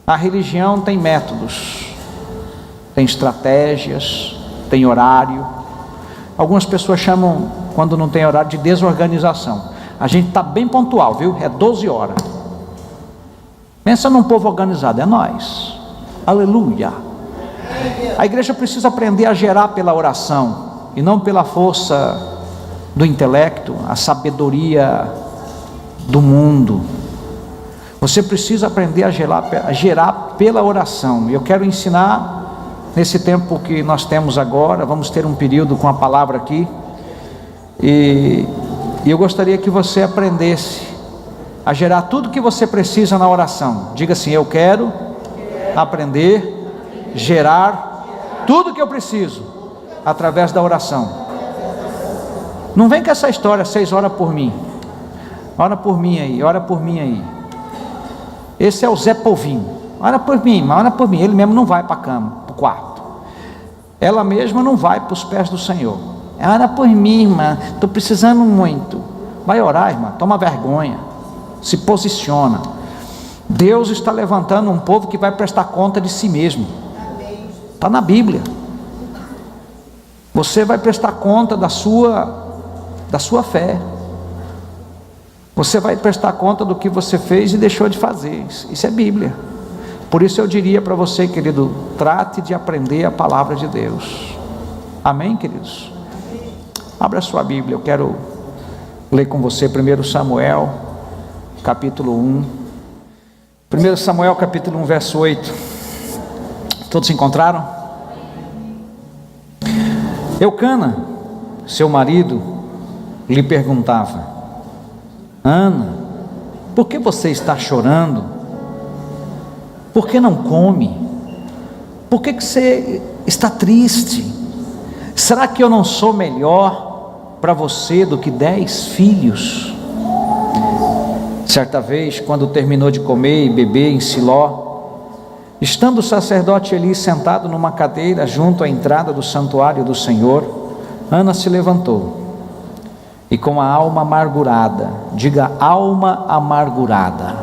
A religião tem métodos, tem estratégias, tem horário. Algumas pessoas chamam, quando não tem horário, de desorganização. A gente está bem pontual, viu? É 12 horas. Pensa num povo organizado, é nós. Aleluia. A igreja precisa aprender a gerar pela oração e não pela força do intelecto, a sabedoria do mundo. Você precisa aprender a gerar pela oração. Eu quero ensinar, nesse tempo que nós temos agora, vamos ter um período com a palavra aqui, e eu gostaria que você aprendesse a gerar tudo que você precisa na oração. Diga assim: eu quero aprender a gerar tudo que eu preciso através da oração. Não vem com essa história, 6 horas por mim, ora por mim aí, ora por mim aí. Esse é o Zé Povinho. Ora por mim, mas ora por mim. Ele mesmo não vai para a cama, para o quarto. Ela mesma não vai para os pés do Senhor. Ora por mim, irmã, estou precisando muito. Vai orar, irmã, toma vergonha, se posiciona. Deus está levantando um povo que vai prestar conta de si mesmo. Está na Bíblia. Você vai prestar conta da sua fé. Você vai prestar conta do que você fez e deixou de fazer. Isso é Bíblia. Por isso eu diria para você, querido, trate de aprender a palavra de Deus. Amém, queridos? Abra sua Bíblia, eu quero ler com você 1 Samuel, capítulo 1. 1 Samuel, capítulo 1, verso 8. Todos se encontraram? Eucana, seu marido, lhe perguntava: Ana, por que você está chorando? Por que não come? Por que você está triste? Será que eu não sou melhor para você do que 10 filhos? Certa vez, quando terminou de comer e beber em Siló, estando o sacerdote Eli sentado numa cadeira junto à entrada do santuário do Senhor, Ana se levantou e, com a alma amargurada, diga alma amargurada,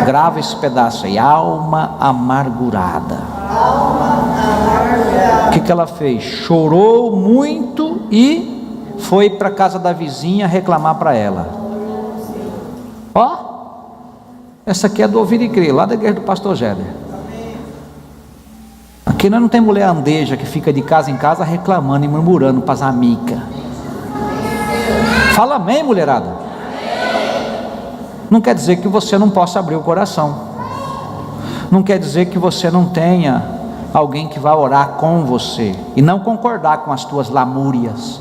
grava esse pedaço aí, alma amargurada. O que ela fez? Chorou muito e foi para a casa da vizinha reclamar para ela. Ó, essa aqui é do Ouvir e Crer, lá da igreja do pastor Géder. Aqui nós não tem mulher andeja que fica de casa em casa reclamando e murmurando para as amigas. Fala amém, mulherada. Não quer dizer que você não possa abrir o coração. Não quer dizer que você não tenha alguém que vai orar com você e não concordar com as tuas lamúrias.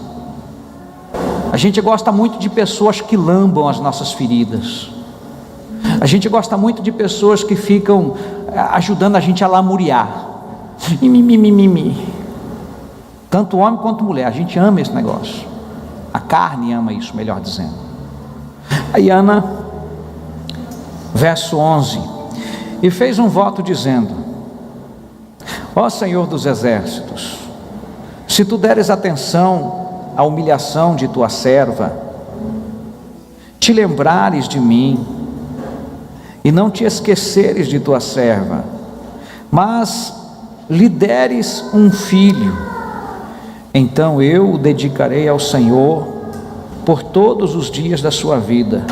A gente gosta muito de pessoas que lambam as nossas feridas. A gente gosta muito de pessoas que ficam ajudando a gente a lamuriar. Tanto homem quanto mulher, a gente ama esse negócio. A carne ama isso, melhor dizendo. Aí Ana, verso 11: e fez um voto dizendo: ó Senhor dos exércitos, se tu deres atenção à humilhação de tua serva, te lembrares de mim, e não te esqueceres de tua serva, mas lhe deres um filho, então eu o dedicarei ao Senhor por todos os dias da sua vida,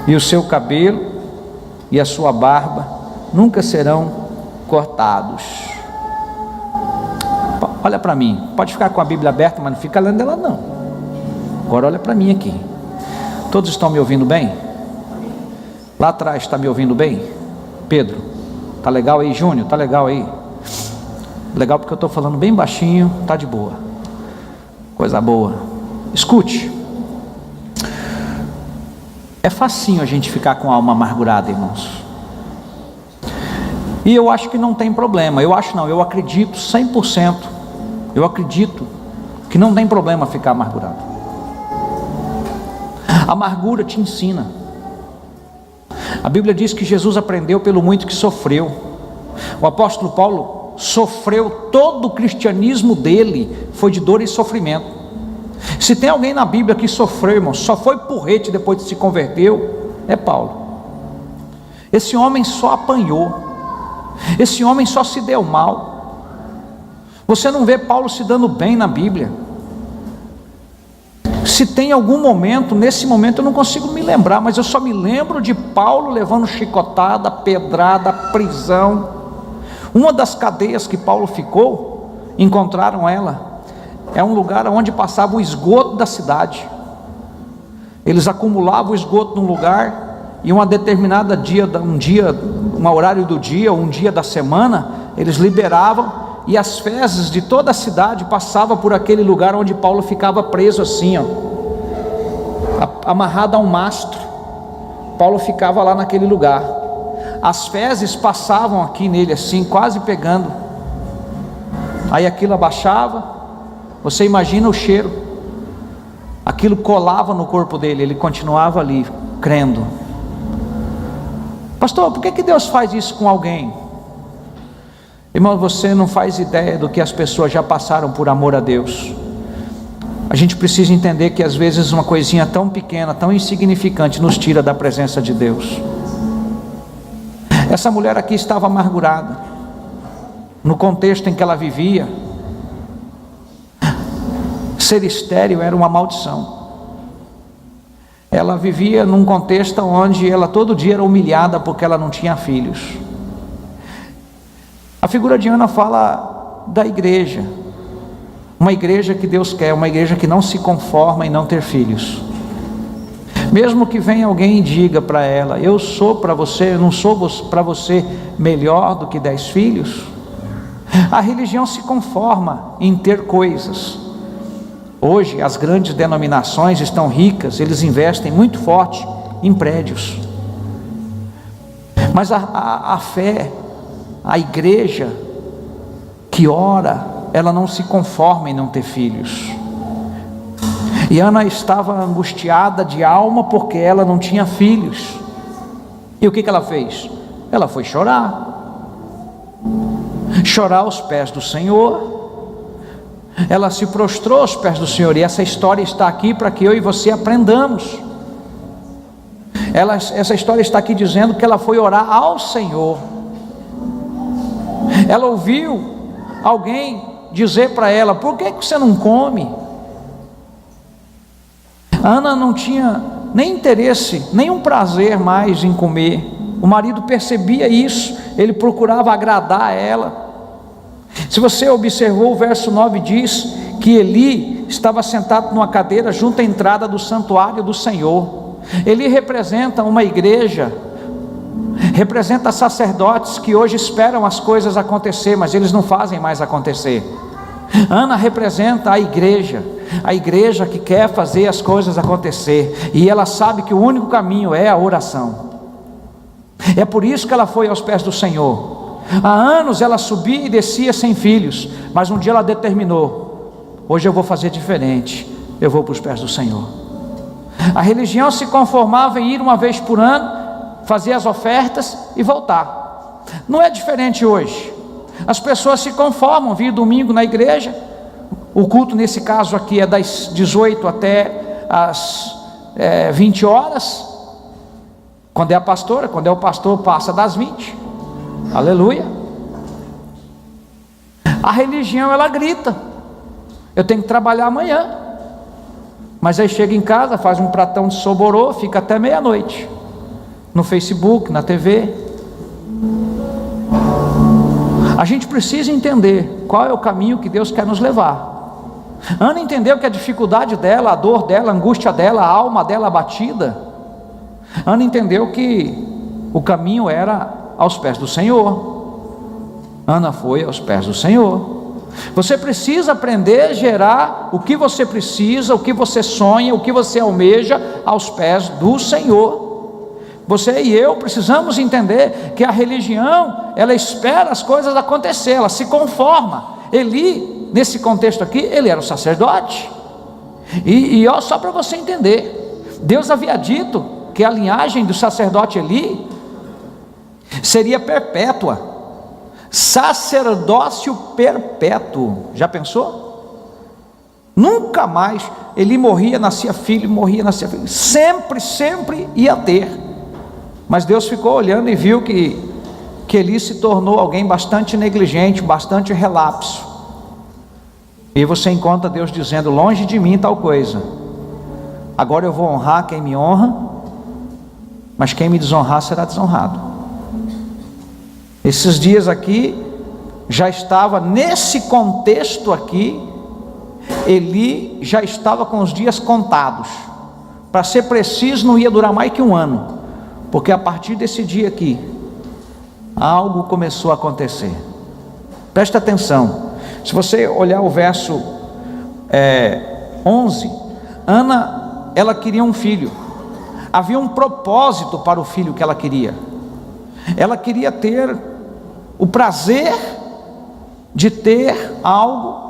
e o seu cabelo e a sua barba nunca serão cortados. Olha para mim, pode ficar com a Bíblia aberta, mas não fica lendo ela não. Agora olha para mim aqui. Todos estão me ouvindo bem? Lá atrás está me ouvindo bem? Pedro, tá legal aí? Júnior, tá legal aí? Legal, porque eu estou falando bem baixinho, tá de boa, coisa boa. Escute, é facinho a gente ficar com a alma amargurada, irmãos, e eu acho que não tem problema. Eu acho não, eu acredito 100%, eu acredito que não tem problema ficar amargurado. A amargura te ensina. A Bíblia diz que Jesus aprendeu pelo muito que sofreu. O apóstolo Paulo sofreu, todo o cristianismo dele foi de dor e sofrimento. Se tem alguém na Bíblia que sofreu, irmão, só foi porrete depois que se converteu, é Paulo. Esse homem só apanhou, esse homem só se deu mal. Você não vê Paulo se dando bem na Bíblia. Se tem algum momento, nesse momento eu não consigo me lembrar, mas eu só me lembro de Paulo levando chicotada, pedrada, prisão. Uma das cadeias que Paulo ficou, encontraram ela, é um lugar onde passava o esgoto da cidade. Eles acumulavam o esgoto num lugar, e uma determinada um horário do dia, ou um dia da semana, eles liberavam, e as fezes de toda a cidade passavam por aquele lugar onde Paulo ficava preso assim, ó, amarrado a um mastro. Paulo ficava lá naquele lugar, as fezes passavam aqui nele assim, quase pegando, aí aquilo abaixava, você imagina o cheiro, aquilo colava no corpo dele, ele continuava ali, crendo. Pastor, por que Deus faz isso com alguém? Irmão, você não faz ideia do que as pessoas já passaram por amor a Deus. A gente precisa entender que às vezes uma coisinha tão pequena, tão insignificante, nos tira da presença de Deus. Essa mulher aqui estava amargurada, no contexto em que ela vivia. Ser estéril era uma maldição. Ela vivia num contexto onde ela todo dia era humilhada porque ela não tinha filhos. A figura de Ana fala da igreja, uma igreja que Deus quer, uma igreja que não se conforma em não ter filhos. Mesmo que venha alguém e diga para ela: eu sou para você, eu não sou para você melhor do que 10 filhos. A religião se conforma em ter coisas. Hoje as grandes denominações estão ricas, eles investem muito forte em prédios. Mas a fé, a igreja que ora, ela não se conforma em não ter filhos. E Ana estava angustiada de alma porque ela não tinha filhos. E o que ela fez? Ela foi chorar aos pés do Senhor. Ela se prostrou aos pés do Senhor, e essa história está aqui para que eu e você aprendamos. Essa história está aqui dizendo que ela foi orar ao Senhor. Ela ouviu alguém dizer para ela: por que você não come? Ana não tinha nem interesse, nem prazer mais em comer. O marido percebia isso, ele procurava agradar a ela. Se você observou, o verso 9 diz que Eli estava sentado numa cadeira junto à entrada do santuário do Senhor. Eli representa uma igreja, representa sacerdotes que hoje esperam as coisas acontecer, mas eles não fazem mais acontecer. Ana representa a igreja que quer fazer as coisas acontecer, e ela sabe que o único caminho é a oração. É por isso que ela foi aos pés do Senhor. Há anos ela subia e descia sem filhos, mas um dia ela determinou: hoje eu vou fazer diferente, eu vou para os pés do Senhor. A religião se conformava em ir uma vez por ano, fazer as ofertas e voltar. Não é diferente hoje. As pessoas se conformam, vir domingo na igreja, o culto nesse caso aqui é das 18 até as 20 horas, quando é a pastora, quando é o pastor passa das 20, aleluia. A religião, ela grita: eu tenho que trabalhar amanhã, mas aí chega em casa, faz um pratão de soborô, fica até meia-noite, no Facebook, na TV. A gente precisa entender qual é o caminho que Deus quer nos levar. Ana entendeu que a dificuldade dela, a dor dela, a angústia dela, a alma dela abatida, Ana entendeu que o caminho era aos pés do Senhor. Ana foi aos pés do Senhor. Você precisa aprender a gerar o que você precisa, o que você sonha, o que você almeja aos pés do Senhor. Você e eu precisamos entender que a religião, ela espera as coisas acontecer, ela se conforma. Eli, nesse contexto aqui, ele era o sacerdote. E ó, só para você entender, Deus havia dito que a linhagem do sacerdote Eli seria perpétua, sacerdócio perpétuo. Já pensou? Nunca mais Eli morria, nascia filho, morria, nascia filho, sempre ia ter. Mas Deus ficou olhando e viu que Eli se tornou alguém bastante negligente, bastante relapso. E você encontra Deus dizendo: longe de mim tal coisa. Agora eu vou honrar quem me honra, mas quem me desonrar será desonrado. Esses dias aqui, já estava nesse contexto aqui, Eli já estava com os dias contados. Para ser preciso, não ia durar mais que 1 ano, porque a partir desse dia aqui, algo começou a acontecer. Presta atenção, se você olhar o verso 11, Ana, ela queria um filho, havia um propósito para o filho que ela queria. Ela queria ter o prazer de ter algo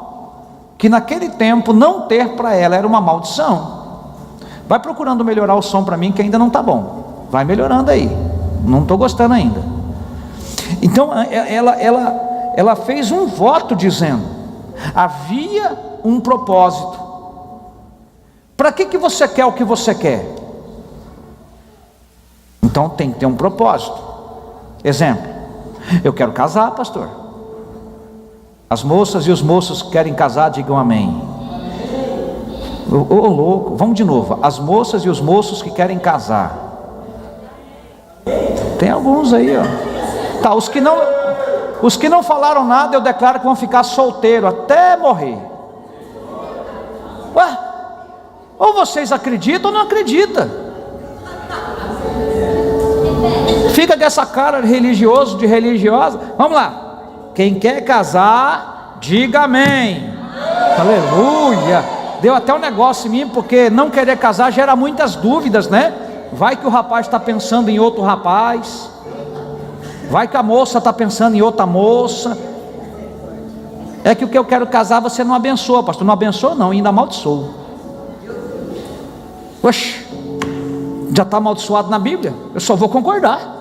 que naquele tempo não ter para ela era uma maldição. Vai procurando melhorar o som para mim, que ainda não está bom. Vai melhorando aí, não estou gostando ainda. Então ela fez um voto dizendo: havia um propósito. Para que você quer o que você quer? Então tem que ter um propósito. Exemplo: eu quero casar, pastor. As moças e os moços que querem casar, digam amém. Ô louco, vamos de novo. As moças e os moços que querem casar. Tem alguns aí, ó. Tá, os que não falaram nada, eu declaro que vão ficar solteiros até morrer. Ué, ou vocês acreditam ou não acreditam. Fica dessa cara de religioso, de religiosa. Vamos lá. Quem quer casar, diga amém. Aleluia. Deu até um negócio em mim, porque não querer casar gera muitas dúvidas, né? Vai que o rapaz está pensando em outro rapaz, vai que a moça está pensando em outra moça. É que o que eu quero casar você não abençoa, pastor. Não abençoa não, ainda amaldiçoa. Oxe, já está amaldiçoado na Bíblia? Eu só vou concordar.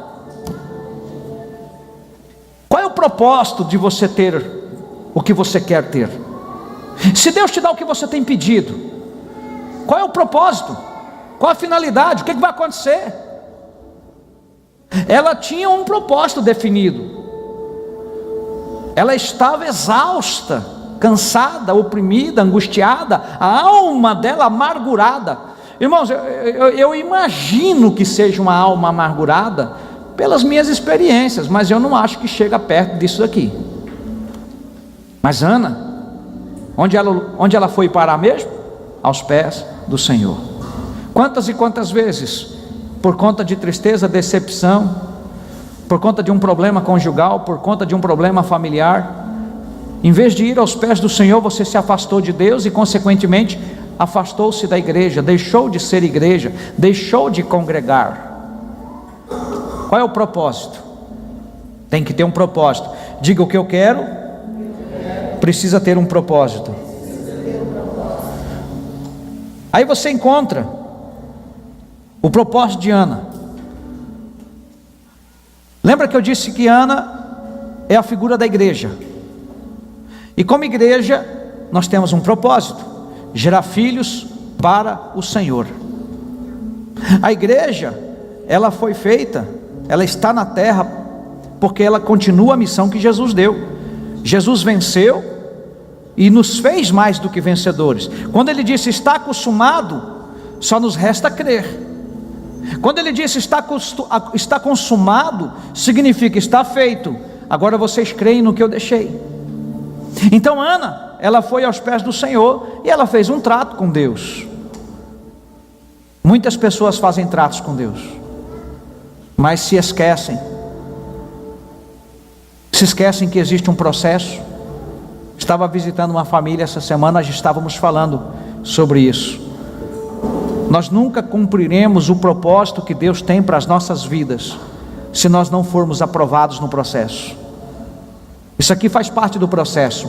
Qual é o propósito de você ter o que você quer ter? Se Deus te dá o que você tem pedido, qual é o propósito? Qual a finalidade? O que vai acontecer? Ela tinha um propósito definido. Ela estava exausta, cansada, oprimida, angustiada, a alma dela amargurada. Irmãos, eu imagino que seja uma alma amargurada pelas minhas experiências, mas eu não acho que chega perto disso aqui. Mas Ana, onde ela foi parar mesmo? Aos pés do Senhor. Quantas e quantas vezes, por conta de tristeza, decepção, por conta de um problema conjugal, por conta de um problema familiar, em vez de ir aos pés do Senhor, você se afastou de Deus e consequentemente afastou-se da igreja, deixou de ser igreja, deixou de congregar. Qual é o propósito? Tem que ter um propósito. Diga: o que eu quero precisa ter um propósito. Aí você encontra o propósito de Ana. Lembra que eu disse que Ana é a figura da igreja? E como igreja, nós temos um propósito: gerar filhos para o Senhor. A igreja, ela foi feita, ela está na terra porque ela continua a missão que Jesus deu. Jesus venceu e nos fez mais do que vencedores. Quando ele disse está consumado, só nos resta crer. Quando ele disse está consumado, significa está feito. Agora vocês creem no que eu deixei. Então Ana, ela foi aos pés do Senhor e ela fez um trato com Deus. Muitas pessoas fazem tratos com Deus, mas se esquecem que existe um processo. Estava visitando uma família essa semana, nós estávamos falando sobre isso. Nós nunca cumpriremos o propósito que Deus tem para as nossas vidas se nós não formos aprovados no processo. Isso aqui faz parte do processo.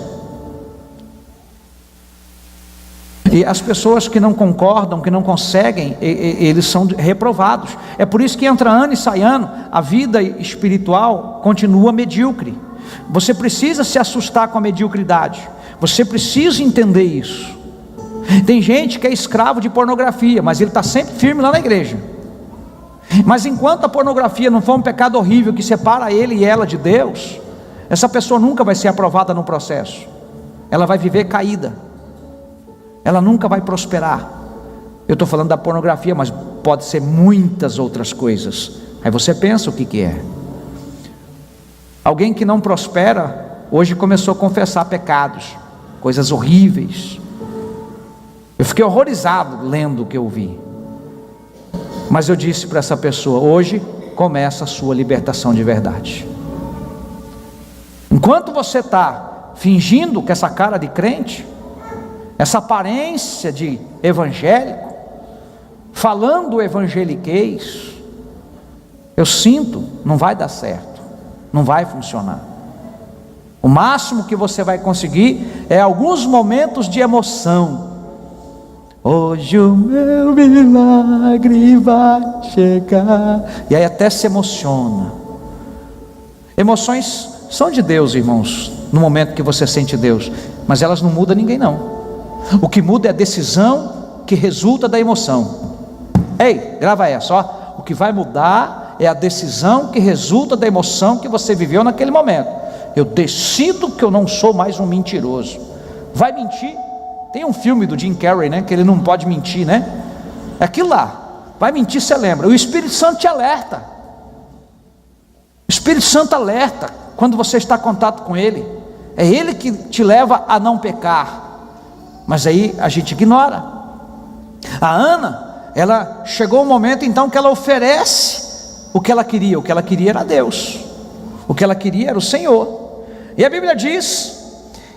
E as pessoas que não concordam, que não conseguem, eles são reprovados. É por isso que entra ano e sai ano, a vida espiritual continua medíocre. Você precisa se assustar com a mediocridade. Você precisa entender isso. Tem gente que é escravo de pornografia, mas ele está sempre firme lá na igreja. Mas enquanto a pornografia não for um pecado horrível que separa ele e ela de Deus, essa pessoa nunca vai ser aprovada no processo. Ela vai viver caída, ela nunca vai prosperar. Eu estou falando da pornografia, mas pode ser muitas outras coisas. Aí você pensa o que é. Alguém que não prospera, hoje começou a confessar pecados, coisas horríveis. Eu fiquei horrorizado lendo o que eu vi. Mas eu disse para essa pessoa: hoje começa a sua libertação de verdade. Enquanto você está fingindo com essa cara de crente, essa aparência de evangélico, falando evangeliquez, eu sinto, não vai dar certo, não vai funcionar. O máximo que você vai conseguir é alguns momentos de emoção. Hoje o meu milagre vai chegar. E aí até se emociona. Emoções são de Deus, irmãos, no momento que você sente Deus, mas elas não mudam ninguém não. O que muda é a decisão que resulta da emoção. Ei, grava essa, ó. O que vai mudar é a decisão que resulta da emoção que você viveu naquele momento. Eu decido que eu não sou mais um mentiroso. Vai mentir? Tem um filme do Jim Carrey, né, que ele não pode mentir, né? É aquilo lá. Vai mentir, você lembra. O Espírito Santo te alerta. O Espírito Santo alerta quando você está em contato com Ele. É Ele que te leva a não pecar. Mas aí a gente ignora. A Ana, ela chegou um momento então que ela oferece o que ela queria. O que ela queria era Deus. O que ela queria era o Senhor. E a Bíblia diz,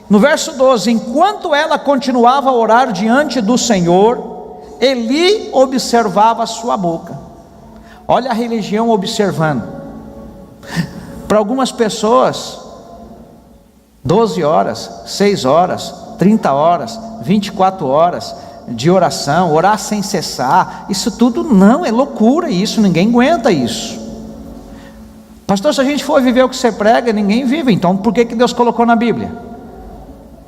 no verso 12: enquanto ela continuava a orar diante do Senhor, Eli observava a sua boca. Olha a religião observando. Para algumas pessoas, 12 horas, 6 horas, 30 horas, 24 horas de oração, orar sem cessar, isso tudo não, é loucura isso, ninguém aguenta isso. Pastor, se a gente for viver o que você prega, ninguém vive, então por que Deus colocou na Bíblia?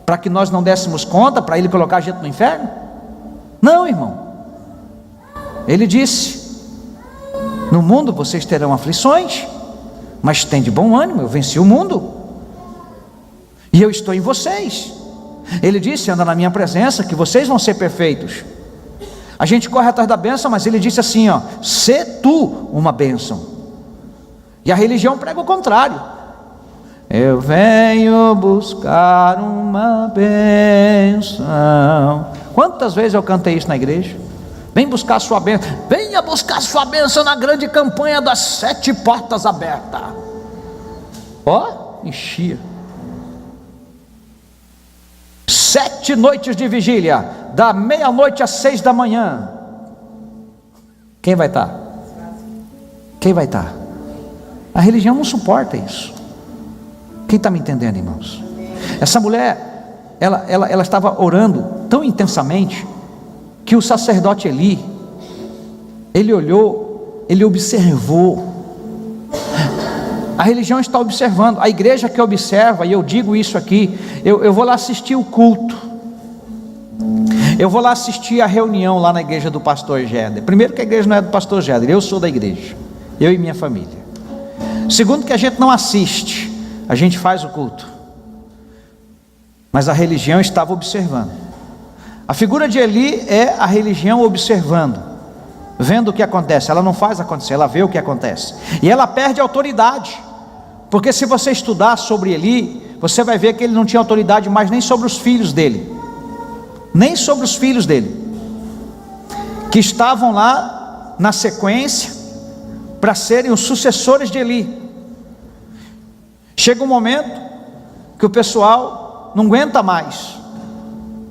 Para que nós não dessemos conta, para Ele colocar a gente no inferno? Não, irmão. Ele disse: no mundo vocês terão aflições, mas tem de bom ânimo, eu venci o mundo, e eu estou em vocês. Ele disse: anda na minha presença, que vocês vão ser perfeitos. A gente corre atrás da bênção, mas ele disse assim, ó: sê tu uma bênção. E a religião prega o contrário. Eu venho buscar uma bênção. Quantas vezes eu cantei isso na igreja? Vem buscar a sua bênção. Venha buscar a sua bênção na grande campanha das 7 portas abertas. Ó, enchia. 7 noites de vigília, da meia-noite às 6 da manhã. Quem vai estar? Quem vai estar? A religião não suporta isso. Quem está me entendendo, irmãos? Essa mulher, ela estava orando tão intensamente, que o sacerdote Eli, ele olhou, ele observou. A religião está observando, a igreja que observa, e eu digo isso aqui, eu vou lá assistir o culto, eu vou lá assistir a reunião lá na igreja do pastor Géder. Primeiro, que a igreja não é do pastor Géder, eu sou da igreja, eu e minha família. Segundo, que a gente não assiste, a gente faz o culto. Mas a religião estava observando. A figura de Eli é a religião observando, vendo o que acontece. Ela não faz acontecer, ela vê o que acontece, e ela perde autoridade. Porque se você estudar sobre Eli, você vai ver que ele não tinha autoridade mais nem sobre os filhos dele, nem sobre os filhos dele, que estavam lá na sequência para serem os sucessores de Eli. Chega um momento que o pessoal não aguenta mais,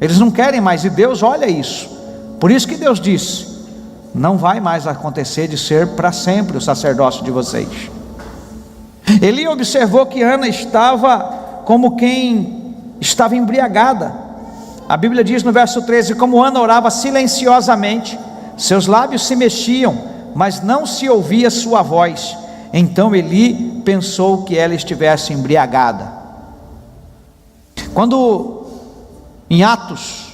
eles não querem mais, e Deus olha isso. Por isso que Deus disse: não vai mais acontecer de ser para sempre o sacerdócio de vocês. Eli observou que Ana estava como quem estava embriagada. A Bíblia diz no verso 13: como Ana orava silenciosamente, seus lábios se mexiam, mas não se ouvia sua voz. Então Eli pensou que ela estivesse embriagada. Quando em Atos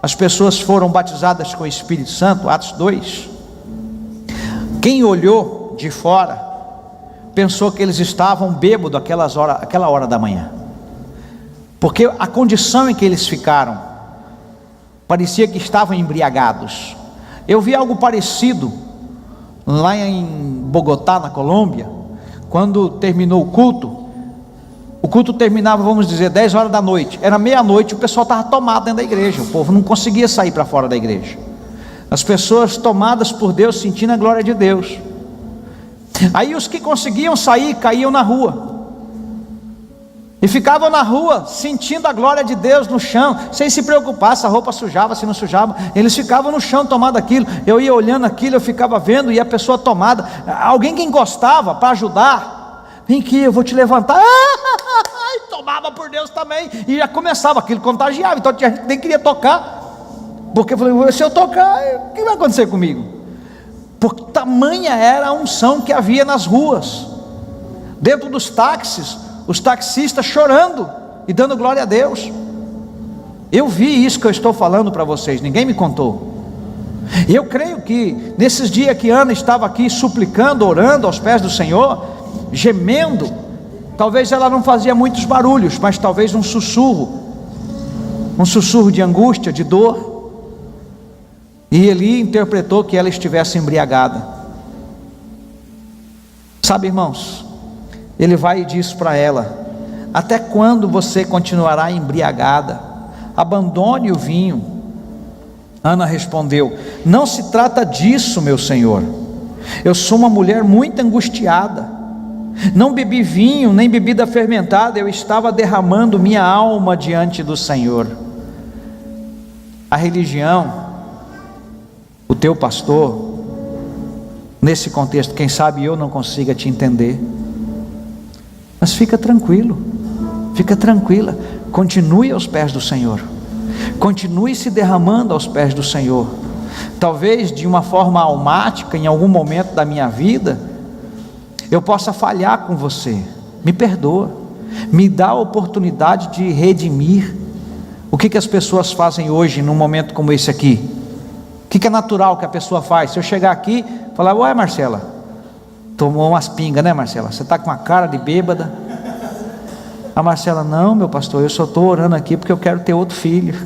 as pessoas foram batizadas com o Espírito Santo, Atos 2, Quem olhou de fora pensou que eles estavam bêbados aquela hora da manhã, porque a condição em que eles ficaram parecia que estavam embriagados. Eu vi algo parecido lá em Bogotá, na Colômbia, quando terminou o culto terminava, vamos dizer, 10 horas da noite, era meia-noite, o pessoal estava tomado dentro da igreja, o povo não conseguia sair para fora da igreja, as pessoas tomadas por Deus, sentindo a glória de Deus. Aí os que conseguiam sair, caíam na rua, e ficavam na rua, sentindo a glória de Deus no chão, sem se preocupar se a roupa sujava, se não sujava, eles ficavam no chão tomando aquilo. Eu ia olhando aquilo, eu ficava vendo, e a pessoa tomada, alguém que encostava para ajudar, vem aqui, eu vou te levantar, e tomava por Deus também, e já começava, aquilo contagiava, então a gente nem queria tocar, porque eu falei, se eu tocar, o que vai acontecer comigo? Porque tamanha era a unção que havia nas ruas, dentro dos táxis, os taxistas chorando e dando glória a Deus. Eu vi isso que eu estou falando para vocês, ninguém me contou. E eu creio que nesses dias que Ana estava aqui suplicando, orando aos pés do Senhor, gemendo, talvez ela não fazia muitos barulhos, mas talvez um sussurro de angústia, de dor, e Eli interpretou que ela estivesse embriagada. Sabe, irmãos, ele vai e diz para ela: até quando você continuará embriagada? Abandone o vinho. Ana respondeu: não se trata disso, meu senhor, eu sou uma mulher muito angustiada, não bebi vinho, nem bebida fermentada, eu estava derramando minha alma diante do Senhor. A religião, o teu pastor, nesse contexto, quem sabe eu não consiga te entender, mas fica tranquilo, fica tranquila, continue aos pés do Senhor, continue se derramando aos pés do Senhor. Talvez de uma forma almática, em algum momento da minha vida, eu possa falhar com você, me perdoa, me dá a oportunidade de redimir. O que as pessoas fazem hoje, num momento como esse aqui? O que é natural que a pessoa faz? Se eu chegar aqui e falar: ué, Marcela, tomou umas pingas, né, Marcela? Você está com uma cara de bêbada. A Marcela: não, meu pastor, eu só estou orando aqui porque eu quero ter outro filho.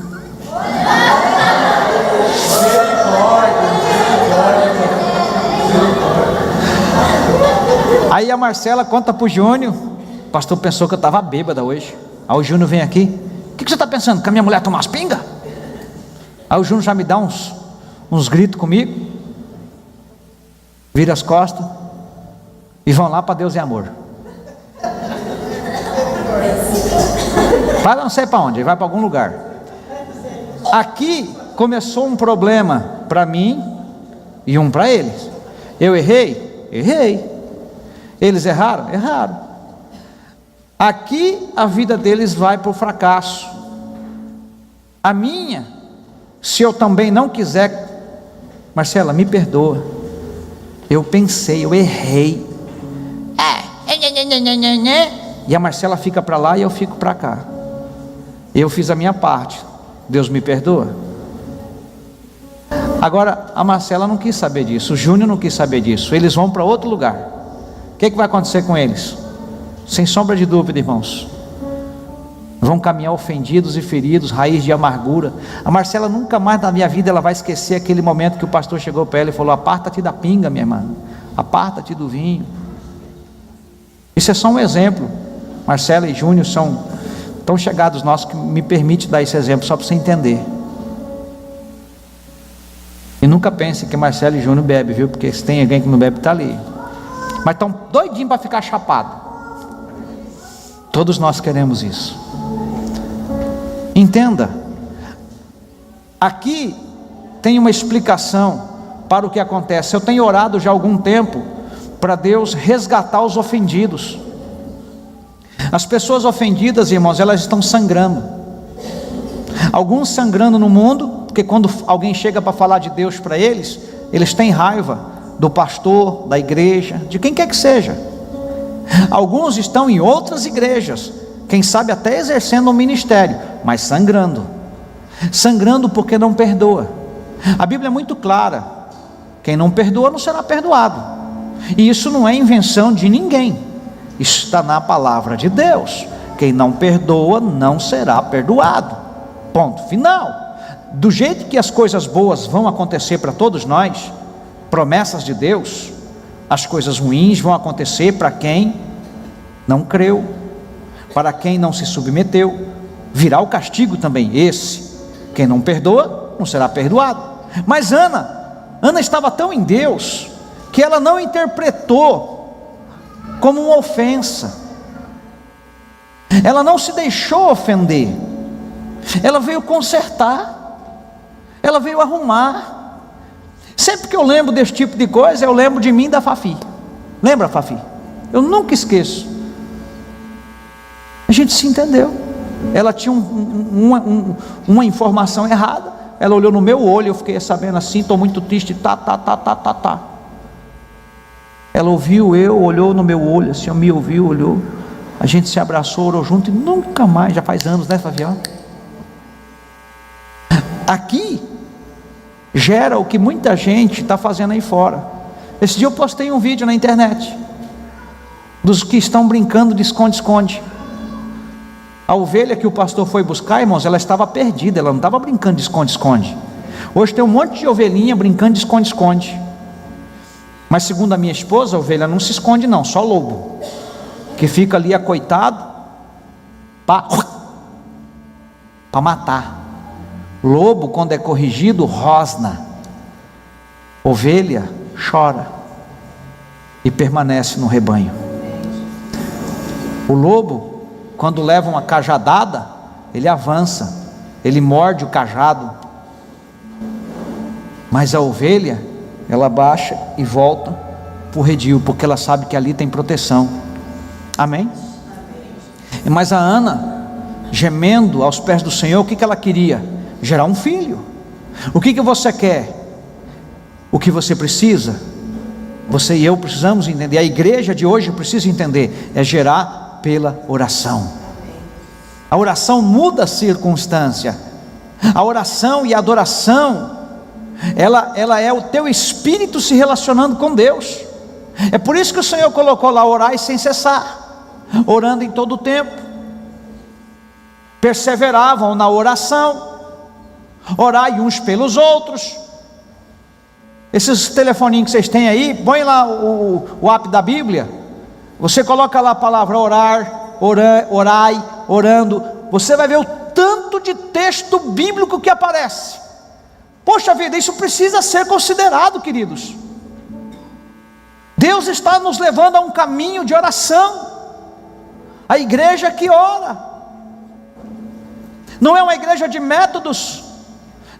Aí a Marcela conta para o Júnior: o pastor pensou que eu estava bêbada hoje. Aí o Júnior vem aqui: o que você está pensando? Que a minha mulher toma umas pingas? Aí o Júnior já me dá uns gritos comigo, vira as costas e vão lá para Deus é amor. Vai não sei para onde, ele vai para algum lugar. Aqui começou um problema para mim e um para eles. Eu errei? Errei. Eles erraram? Erraram. Aqui a vida deles vai para o fracasso. A minha, se eu também não quiser, Marcela, me perdoa, eu pensei, eu errei. E a Marcela fica para lá e eu fico para cá. Eu fiz a minha parte, Deus me perdoa. Agora a Marcela não quis saber disso, o Júnior não quis saber disso. Eles vão para outro lugar. O que vai acontecer com eles? Sem sombra de dúvida, irmãos, vão caminhar ofendidos e feridos, raiz de amargura. A Marcela nunca mais na minha vida ela vai esquecer aquele momento que o pastor chegou para ela e falou: aparta-te da pinga, minha irmã, aparta-te do vinho. Isso é só um exemplo. Marcela e Júnior são tão chegados nossos que me permite dar esse exemplo só para você entender. E nunca pense que Marcela e Júnior bebem, viu? Porque se tem alguém que não bebe, está ali. Mas estão doidinhos para ficar chapado. Todos nós queremos isso. Entenda, aqui tem uma explicação para o que acontece. Eu tenho orado já há algum tempo para Deus resgatar os ofendidos. As pessoas ofendidas, irmãos, elas estão sangrando. Alguns sangrando no mundo, porque quando alguém chega para falar de Deus para eles, eles têm raiva do pastor, da igreja, de quem quer que seja. Alguns estão em outras igrejas, quem sabe até exercendo um ministério, mas sangrando porque não perdoa. A Bíblia é muito clara, Quem não perdoa não será perdoado. E isso não é invenção de ninguém, isso está na palavra de Deus. Quem não perdoa não será perdoado, ponto final. Do jeito que as coisas boas vão acontecer para todos nós, promessas de Deus, as coisas ruins vão acontecer para quem não creu, para quem não se submeteu. Virá o castigo também esse. Quem não perdoa não será perdoado. Mas Ana estava tão em Deus que ela não interpretou como uma ofensa, ela não se deixou ofender, ela veio consertar, ela veio arrumar. Sempre que eu lembro desse tipo de coisa, eu lembro de mim e da Fafi. Lembra, Fafi? Eu nunca esqueço. A gente se entendeu. Ela tinha uma informação errada, ela olhou no meu olho, eu fiquei sabendo assim, estou muito triste, tá. Ela ouviu eu, olhou no meu olho, assim, me ouviu, olhou, a gente se abraçou, orou junto, e nunca mais, já faz anos, né, Fabião? Aqui gera o que muita gente está fazendo aí fora. Esse dia eu postei um vídeo na internet dos que estão brincando de esconde-esconde. A ovelha que o pastor foi buscar, irmãos, ela estava perdida, ela não estava brincando de esconde-esconde. Hoje tem um monte de ovelhinha brincando de esconde-esconde. Mas segundo a minha esposa, a ovelha não se esconde não, só lobo, que fica ali acoitado para matar. Lobo, quando é corrigido, rosna. Ovelha chora e permanece no rebanho. O lobo, quando leva uma cajadada, ele avança, ele morde o cajado. Mas a ovelha, ela baixa e volta para o redil, porque ela sabe que ali tem proteção. Amém? Mas a Ana, gemendo aos pés do Senhor, o que ela queria? Gerar um filho. O que você quer? O que você precisa? Você e eu precisamos entender, a igreja de hoje precisa entender, é gerar pela oração. A oração muda a circunstância. A oração e a adoração, ela é o teu espírito se relacionando com Deus. É por isso que o Senhor colocou lá: orai sem cessar, orando em todo o tempo. Perseveravam na oração, orai uns pelos outros. Esses telefoninhos que vocês têm aí, põe lá o app da Bíblia, você coloca lá a palavra orar, orai, orando, você vai ver o tanto de texto bíblico que aparece. Poxa vida, isso precisa ser considerado, queridos. Deus está nos levando a um caminho de oração. A igreja que ora não é uma igreja de métodos,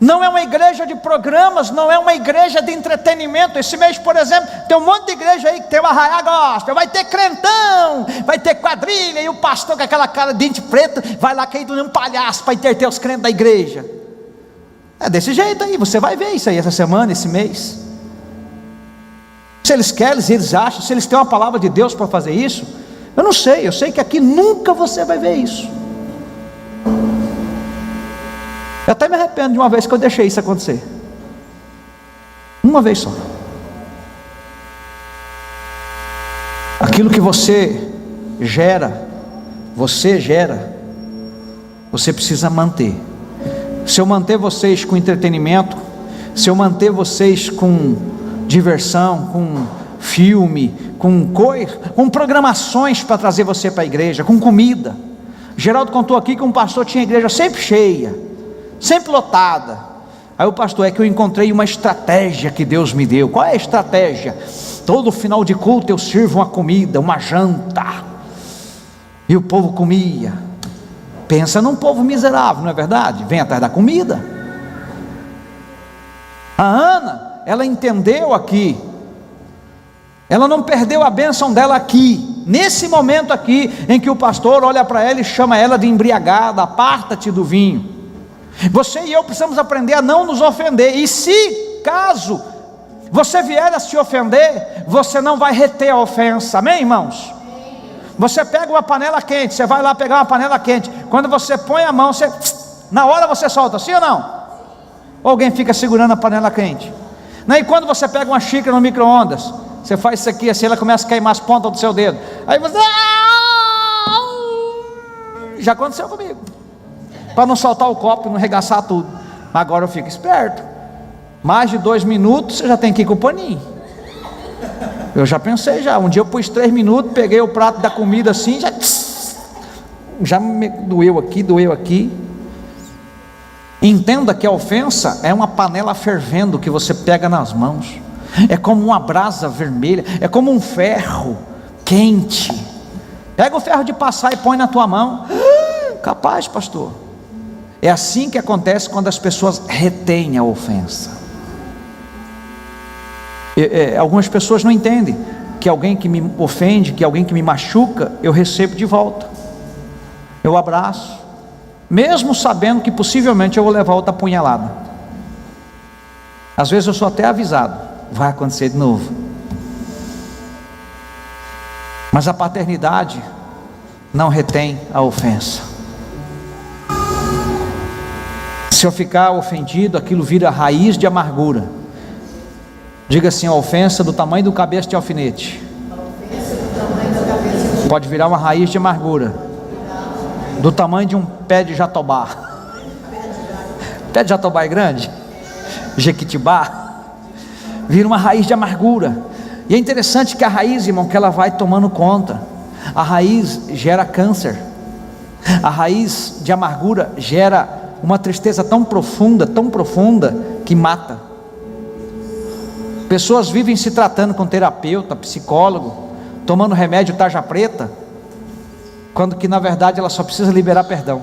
não é uma igreja de programas, não é uma igreja de entretenimento. Esse mês, por exemplo, tem um monte de igreja aí que tem o Arraiá Gospel, vai ter crentão, vai ter quadrilha, e o pastor com aquela cara de dente preto vai lá cair de um palhaço para entreter os crentes da igreja. É desse jeito aí, você vai ver isso aí essa semana, esse mês. Se eles querem, se eles acham, se eles têm uma palavra de Deus para fazer isso, eu não sei, eu sei que aqui nunca você vai ver isso. Eu até me arrependo de uma vez que eu deixei isso acontecer. Uma vez só. Aquilo que você gera, você precisa manter. Se eu manter vocês com entretenimento, se eu manter vocês com diversão, com filme, com programações para trazer você para a igreja, com comida. Geraldo contou aqui que um pastor tinha a igreja sempre cheia, sempre lotada. Aí o pastor: é que eu encontrei uma estratégia que Deus me deu. Qual é a estratégia? Todo final de culto eu sirvo uma comida, uma janta, e o povo comia. Pensa num povo miserável, não é verdade? Vem atrás da comida. A Ana, ela entendeu aqui, ela não perdeu a bênção dela aqui, nesse momento aqui, em que o pastor olha para ela e chama ela de embriagada: aparta-te do vinho. Você e eu precisamos aprender a não nos ofender, e se caso você vier a se ofender, você não vai reter a ofensa. Amém, irmãos? Você pega uma panela quente, você vai lá pegar uma panela quente, quando você põe a mão, na hora você solta, sim ou não? Ou alguém fica segurando a panela quente? Nem quando você pega uma xícara no micro-ondas, você faz isso aqui assim, ela começa a queimar as pontas do seu dedo, aí você, já aconteceu comigo, para não soltar o copo e não arregaçar tudo. Agora eu fico esperto, mais de 2 minutos você já tem que ir com o paninho. Eu já pensei, um dia eu pus 3 minutos, peguei o prato da comida assim, já me doeu aqui. Entenda que a ofensa é uma panela fervendo que você pega nas mãos, é como uma brasa vermelha, é como um ferro quente. Pega o ferro de passar e põe na tua mão. Capaz, pastor. É assim que acontece quando as pessoas retêm a ofensa. Algumas pessoas não entendem que alguém que me ofende, que alguém que me machuca, eu recebo de volta, eu abraço, mesmo sabendo que possivelmente eu vou levar outra punhalada. Às vezes eu sou até avisado, vai acontecer de novo. Mas a paternidade não retém a ofensa. Se eu ficar ofendido, aquilo vira raiz de amargura. Diga assim: a ofensa do tamanho do cabeça de alfinete pode virar uma raiz de amargura, do tamanho de um pé de jatobá. Pé de jatobá é grande? Jequitibá. Vira uma raiz de amargura. E é interessante que a raiz, irmão, que ela vai tomando conta. A raiz gera câncer. A raiz de amargura gera uma tristeza tão profunda que mata. Pessoas vivem se tratando com terapeuta, psicólogo, tomando remédio tarja preta, quando que na verdade ela só precisa liberar perdão.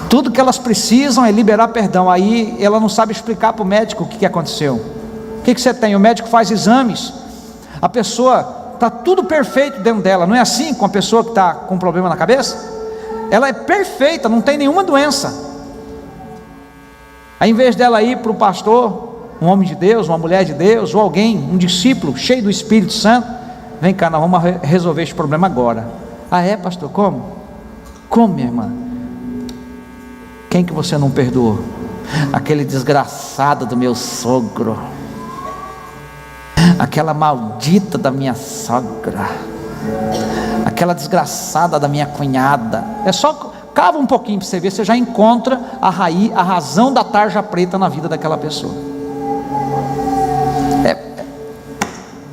Tudo que elas precisam é liberar perdão. Aí ela não sabe explicar para o médico o que aconteceu. O que você tem? O médico faz exames, a pessoa está tudo perfeito dentro dela. Não é assim com a pessoa que está com um problema na cabeça? Ela é perfeita, não tem nenhuma doença. Aí em vez dela ir para o pastor, um homem de Deus, uma mulher de Deus, ou alguém, um discípulo cheio do Espírito Santo, vem cá, nós vamos resolver esse problema agora. Ah é, pastor? Como? Como, minha irmã? Quem que você não perdoou? Aquele desgraçado do meu sogro, aquela maldita da minha sogra, aquela desgraçada da minha cunhada. É só cava um pouquinho para você ver, você já encontra a raiz, a razão da tarja preta na vida daquela pessoa.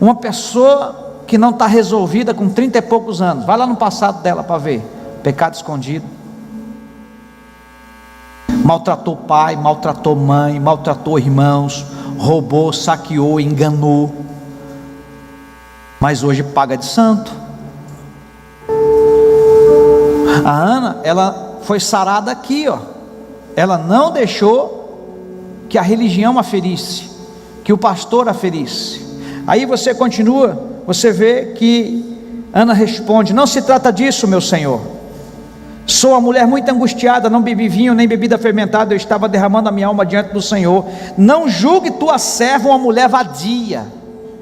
Uma pessoa que não está resolvida com 30 e poucos anos, vai lá no passado dela para ver, pecado escondido, maltratou pai, maltratou mãe, maltratou irmãos, roubou, saqueou, enganou, mas hoje paga de santo. A Ana, ela foi sarada aqui, ó. Ela não deixou que a religião a ferisse, que o pastor a ferisse. Aí você continua, você vê que Ana responde: não se trata disso, meu senhor. Sou uma mulher muito angustiada, não bebi vinho nem bebida fermentada, eu estava derramando a minha alma diante do Senhor. Não julgue tua serva uma mulher vadia.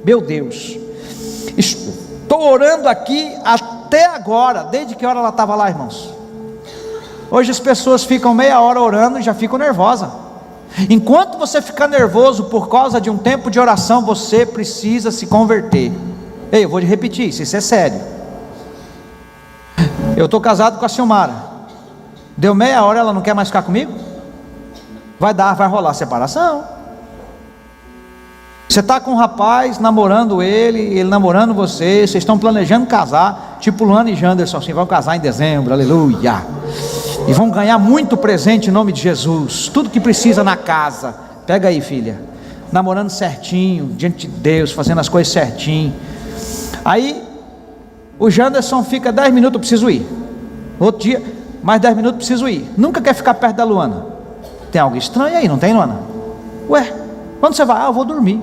Meu Deus, estou orando aqui até agora. Desde que hora ela estava lá, irmãos? Hoje as pessoas ficam meia hora orando e já ficam nervosas. Enquanto você ficar nervoso por causa de um tempo de oração, você precisa se converter. Ei, eu vou repetir isso é sério. Eu estou casado com a Silmara, deu meia hora, ela não quer mais ficar comigo? Vai rolar separação. Você está com um rapaz, namorando ele namorando você, vocês estão planejando casar, tipo Luana e Janderson, assim, vão casar em dezembro, aleluia, e vão ganhar muito presente em nome de Jesus, tudo que precisa na casa. Pega aí, filha, namorando certinho, diante de Deus, fazendo as coisas certinho. Aí o Janderson fica 10 minutos, eu preciso ir. Outro dia, mais 10 minutos, preciso ir. Nunca quer ficar perto da Luana. Tem algo estranho aí, não tem, Luana? Ué, onde você vai? Ah, eu vou dormir.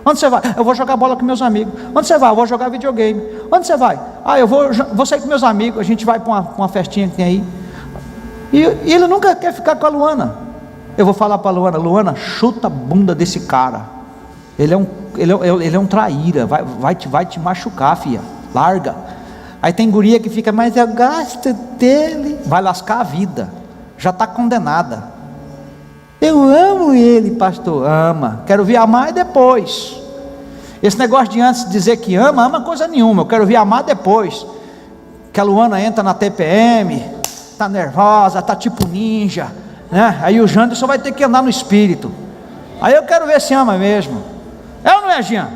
Onde você vai? Eu vou jogar bola com meus amigos. Onde você vai? Eu vou jogar videogame. Onde você vai? Ah, eu vou sair com meus amigos, a gente vai para uma festinha que tem aí. E ele nunca quer ficar com a Luana. Eu vou falar para a Luana: Luana, chuta a bunda desse cara. Ele é um traíra, vai te machucar, filha. Larga. Aí tem guria que fica: mas eu gosto dele. Vai lascar a vida, já está condenada. Eu amo ele, pastor. Ama. Quero ver amar depois. Esse negócio de antes dizer que ama coisa nenhuma. Eu quero ver amar depois. Que a Luana entra na TPM, está nervosa, está tipo ninja, né? Aí o Janderson vai ter que andar no espírito. Aí eu quero ver se ama mesmo. É ou não é, Jean?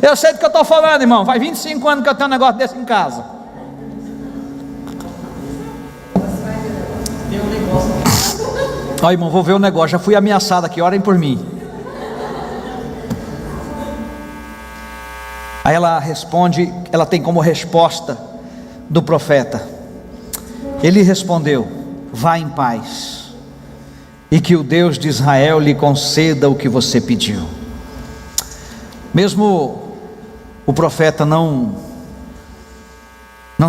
Eu sei do que eu estou falando, irmão. Faz 25 anos que eu tenho um negócio desse em casa. Ó, irmão, vou ver o negócio. Já fui ameaçado aqui, orem por mim. Aí ela responde, ela tem como resposta do profeta. Ele respondeu: vá em paz, e que o Deus de Israel lhe conceda o que você pediu. Mesmo o profeta não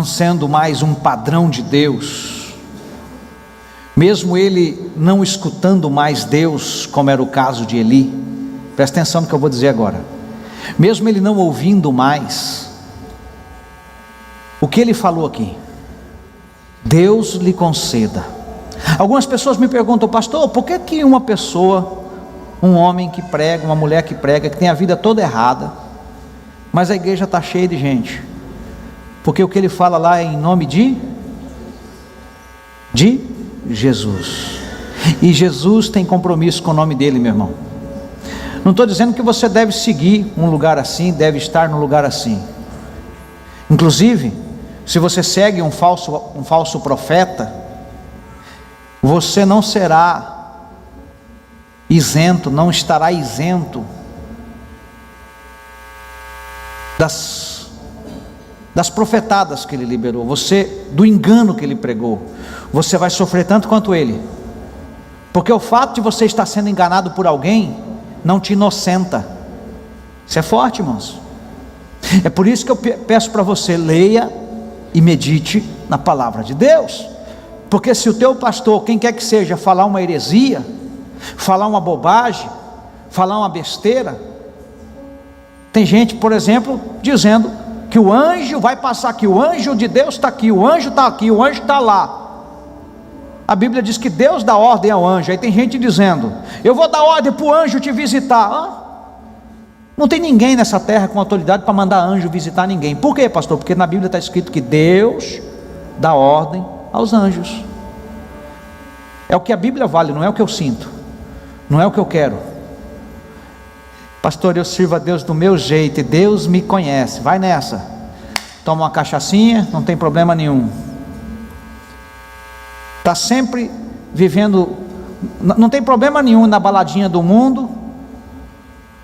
sendo mais um padrão de Deus, mesmo ele não escutando mais Deus, como era o caso de Eli, presta atenção no que eu vou dizer agora, mesmo ele não ouvindo mais, o que ele falou aqui? Deus lhe conceda. Algumas pessoas me perguntam: pastor, por que uma pessoa, um homem que prega, uma mulher que prega, que tem a vida toda errada, mas a igreja está cheia de gente? Porque o que ele fala lá é em nome de Jesus, e Jesus tem compromisso com o nome dele, meu irmão. Não estou dizendo que você deve seguir um lugar assim, deve estar num lugar assim. Inclusive, se você segue um falso profeta, você não será isento, não estará isento das profetadas que ele liberou, do engano que ele pregou. Você vai sofrer tanto quanto ele, porque o fato de você estar sendo enganado por alguém não te inocenta. Isso é forte, irmãos. É por isso que eu peço para você: leia e medite na palavra de Deus. Porque se o teu pastor, quem quer que seja, falar uma heresia, falar uma bobagem, falar uma besteira, tem gente, por exemplo, dizendo que o anjo vai passar aqui, o anjo de Deus está aqui, o anjo está aqui, o anjo está lá. A Bíblia diz que Deus dá ordem ao anjo. Aí tem gente dizendo: eu vou dar ordem para o anjo te visitar. Não tem ninguém nessa terra com autoridade para mandar anjo visitar ninguém. Por quê, pastor? Porque na Bíblia está escrito que Deus dá ordem aos anjos. É o que a Bíblia vale, não é o que eu sinto, não é o que eu quero. Pastor, eu sirvo a Deus do meu jeito e Deus me conhece. Vai nessa, toma uma cachaçinha, não tem problema nenhum. Está sempre vivendo, não tem problema nenhum na baladinha do mundo.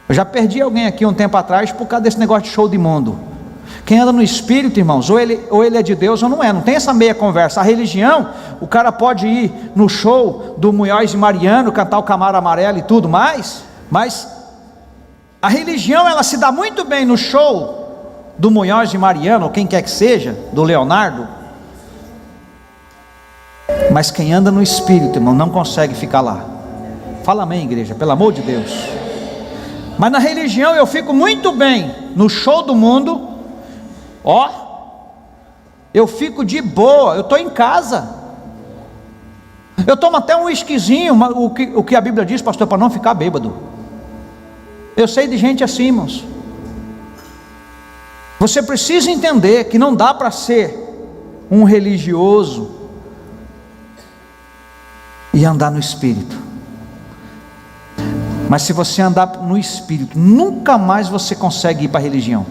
Eu já perdi alguém aqui um tempo atrás por causa desse negócio de show de mundo. Quem anda no espírito, irmãos, ou ele é de Deus ou não é, não tem essa meia conversa. A religião, o cara pode ir no show do Munhoz e Mariano, cantar o Camaro Amarelo e tudo mais, mas a religião, ela se dá muito bem no show do Munhoz e Mariano, ou quem quer que seja, do Leonardo. Mas quem anda no espírito, irmão, não consegue ficar lá. Fala amém, igreja, pelo amor de Deus. Mas na religião eu fico muito bem. No show do mundo, ó, eu fico de boa. Eu estou em casa, eu tomo até um whiskyzinho, o que a Bíblia diz, pastor, para não ficar bêbado. Eu sei de gente assim, irmãos. Você precisa entender que não dá para ser um religioso e andar no espírito. Mas se você andar no espírito, nunca mais você consegue ir para a religião,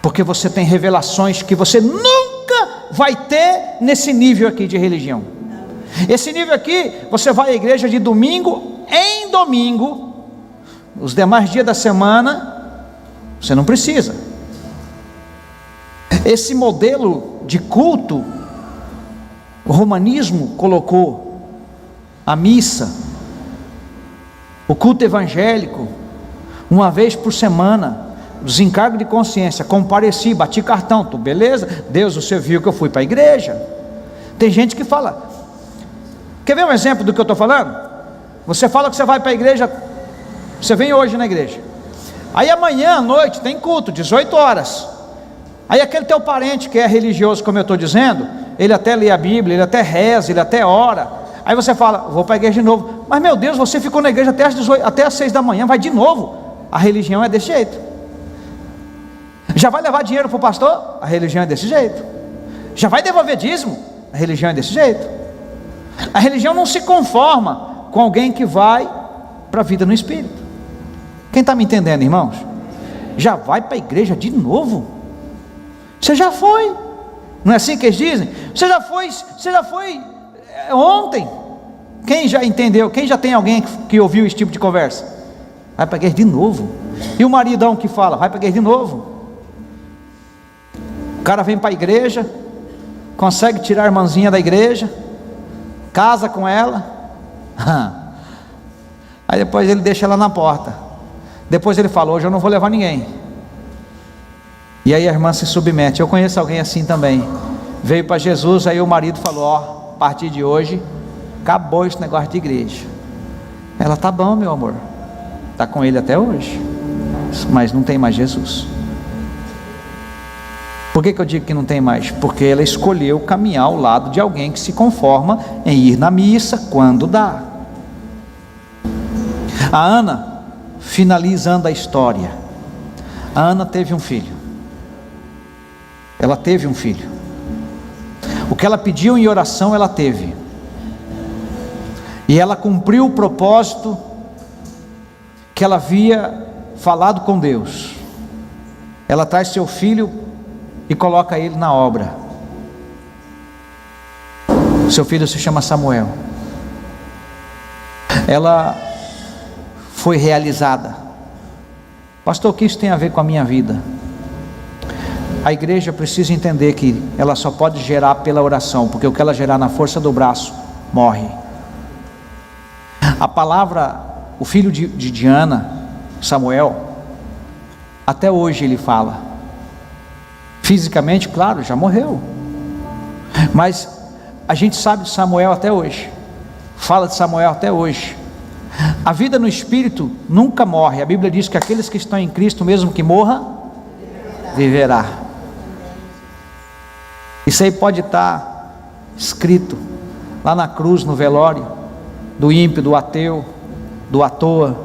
porque você tem revelações que você nunca vai ter nesse nível aqui de religião. Esse nível aqui, você vai à igreja de domingo em domingo, os demais dias da semana você não precisa. Esse modelo de culto, o romanismo colocou a missa, o culto evangélico, uma vez por semana, desencargo de consciência, compareci, bati cartão, tu beleza? Deus, você viu que eu fui para a igreja. Tem gente que fala, quer ver um exemplo do que eu estou falando? Você fala que você vai para a igreja, você vem hoje na igreja, aí amanhã à noite tem culto, 18 horas, aí aquele teu parente que é religioso, como eu estou dizendo, ele até lê a Bíblia, ele até reza, ele até ora. Aí você fala, vou para a igreja de novo. Mas meu Deus, você ficou na igreja até às 6 da manhã, vai de novo. A religião é desse jeito. Já vai levar dinheiro para o pastor? A religião é desse jeito. Já vai devolver dízimo? A religião é desse jeito. A religião não se conforma com alguém que vai para a vida no Espírito. Quem está me entendendo, irmãos? Já vai para a igreja de novo? Você já foi, não é assim que eles dizem? Você já foi ontem. Quem já entendeu? Quem já tem alguém que ouviu esse tipo de conversa? Vai para a igreja de novo. E o maridão que fala, vai para a igreja de novo. O cara vem para a igreja, consegue tirar a irmãzinha da igreja, casa com ela, aí depois ele deixa ela na porta. Depois ele fala, hoje eu não vou levar ninguém. E aí a irmã se submete. Eu conheço alguém assim também. Veio para Jesus, aí o marido falou, ó, a partir de hoje acabou esse negócio de igreja. Ela, tá bom, meu amor, está com ele até hoje, mas não tem mais Jesus. Por que eu digo que não tem mais? Porque ela escolheu caminhar ao lado de alguém que se conforma em ir na missa quando dá. A Ana, finalizando a história, a Ana teve um filho. Ela teve um filho. O que ela pediu em oração, ela teve. E ela cumpriu o propósito que ela havia falado com Deus. Ela traz seu filho e coloca ele na obra. Seu filho se chama Samuel. Ela foi realizada. Pastor, o que isso tem a ver com a minha vida? A igreja precisa entender que ela só pode gerar pela oração, porque o que ela gerar na força do braço, morre. A palavra, o filho de Diana, Samuel, até hoje ele fala. Fisicamente, claro, já morreu, mas a gente sabe de Samuel até hoje, fala de Samuel até hoje. A vida no Espírito nunca morre. A Bíblia diz que aqueles que estão em Cristo, mesmo que morra, viverá. Isso aí pode estar escrito lá na cruz, no velório do ímpio, do ateu, do à toa,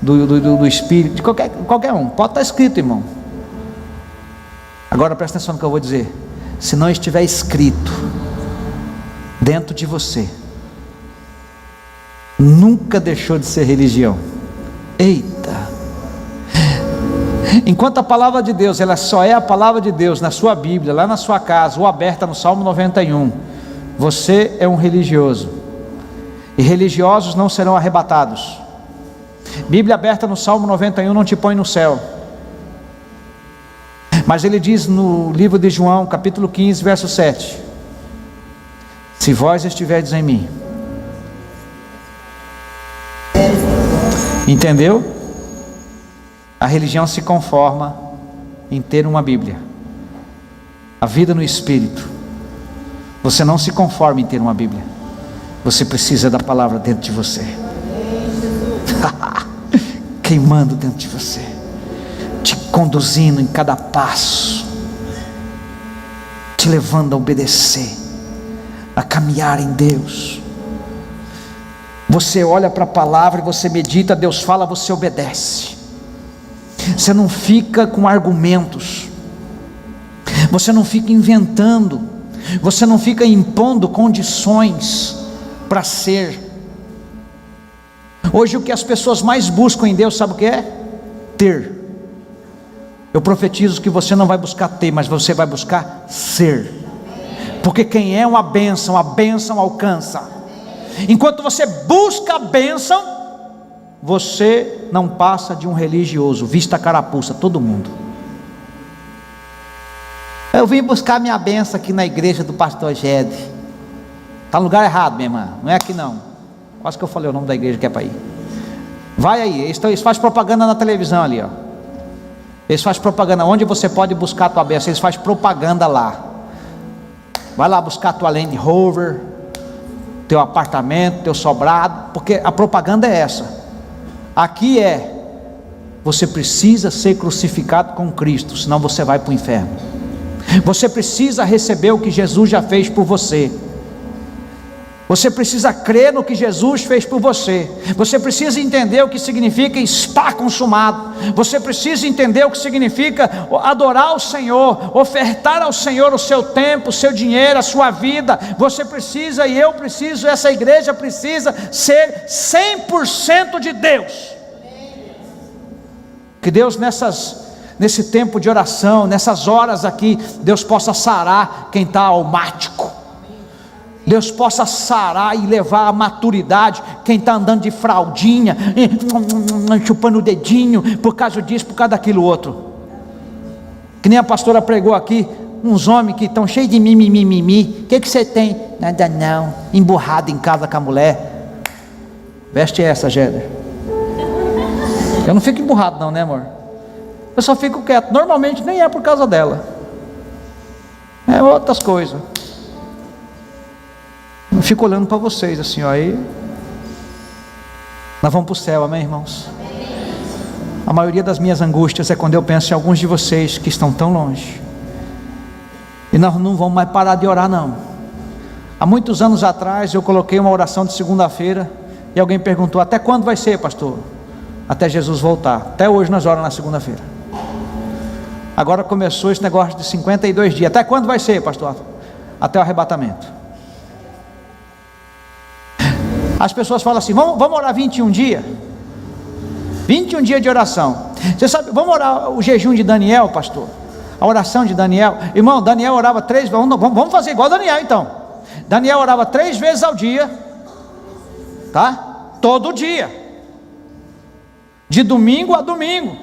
do espírito, de qualquer um, pode estar escrito, irmão. Agora presta atenção no que eu vou dizer. Se não estiver escrito dentro de você, nunca deixou de ser religião. Eita! Enquanto a palavra de Deus, ela só é a palavra de Deus na sua Bíblia, lá na sua casa, ou aberta no Salmo 91, você é um religioso, e religiosos não serão arrebatados. Bíblia aberta no Salmo 91 não te põe no céu, mas ele diz no livro de João, capítulo 15, verso 7, se vós estiverdes em mim. Entendeu? A religião se conforma em ter uma Bíblia. A vida no Espírito, você não se conforma em ter uma Bíblia, você precisa da palavra dentro de você, queimando dentro de você, te conduzindo em cada passo, te levando a obedecer, a caminhar em Deus. Você olha para a palavra e você medita, Deus fala, você obedece. Você não fica com argumentos, você não fica inventando, você não fica impondo condições para ser. Hoje o que as pessoas mais buscam em Deus, sabe o que é? Ter. Eu profetizo que você não vai buscar ter, mas você vai buscar ser, porque quem é uma bênção, a bênção alcança. Enquanto você busca a bênção, você não passa de um religioso, vista a carapuça, todo mundo. Eu vim buscar minha bênção aqui na igreja do pastor Gede. Está no lugar errado, minha irmã, não é aqui não. Quase que eu falei o nome da igreja que é para ir. Vai aí, eles fazem propaganda na televisão ali, ó. Eles fazem propaganda, onde você pode buscar a tua bênção, eles fazem propaganda lá. Vai lá buscar a tua Land Rover, teu apartamento, teu sobrado, porque a propaganda é essa. Aqui você precisa ser crucificado com Cristo, senão você vai para o inferno. Você precisa receber o que Jesus já fez por você. Você precisa crer no que Jesus fez por você. Você precisa entender o que significa está consumado. Você precisa entender o que significa adorar o Senhor, ofertar ao Senhor o seu tempo, o seu dinheiro, a sua vida. Você precisa, e eu preciso, essa igreja precisa ser 100% de Deus. Que Deus nesse tempo de oração, nessas horas aqui, Deus possa sarar quem está almático. Deus possa sarar e levar à maturidade quem está andando de fraldinha, chupando o dedinho, por causa disso, por causa daquilo outro. Que nem a pastora pregou aqui, uns homens que estão cheios de mimimi. O que você tem? Nada não, emburrado em casa com a mulher. Veste essa, Géder. Eu não fico emburrado não, né, amor? Eu só fico quieto. Normalmente nem é por causa dela, é outras coisas. Eu fico olhando para vocês assim, ó, aí nós vamos para o céu, amém, irmãos? A maioria das minhas angústias é quando eu penso em alguns de vocês que estão tão longe, e nós não vamos mais parar de orar não. Há muitos anos atrás eu coloquei uma oração de segunda-feira, e alguém perguntou, até quando vai ser, pastor? Até Jesus voltar. Até hoje nós oramos na segunda-feira. Agora começou esse negócio de 52 dias, até quando vai ser, pastor? Até o arrebatamento. As pessoas falam assim, vamos orar 21 dias? 21 dias de oração. Você sabe, vamos orar o jejum de Daniel, pastor? A oração de Daniel. Irmão, Daniel orava 3 vezes, vamos fazer igual Daniel então. Daniel orava 3 vezes ao dia, tá? Todo dia, de domingo a domingo.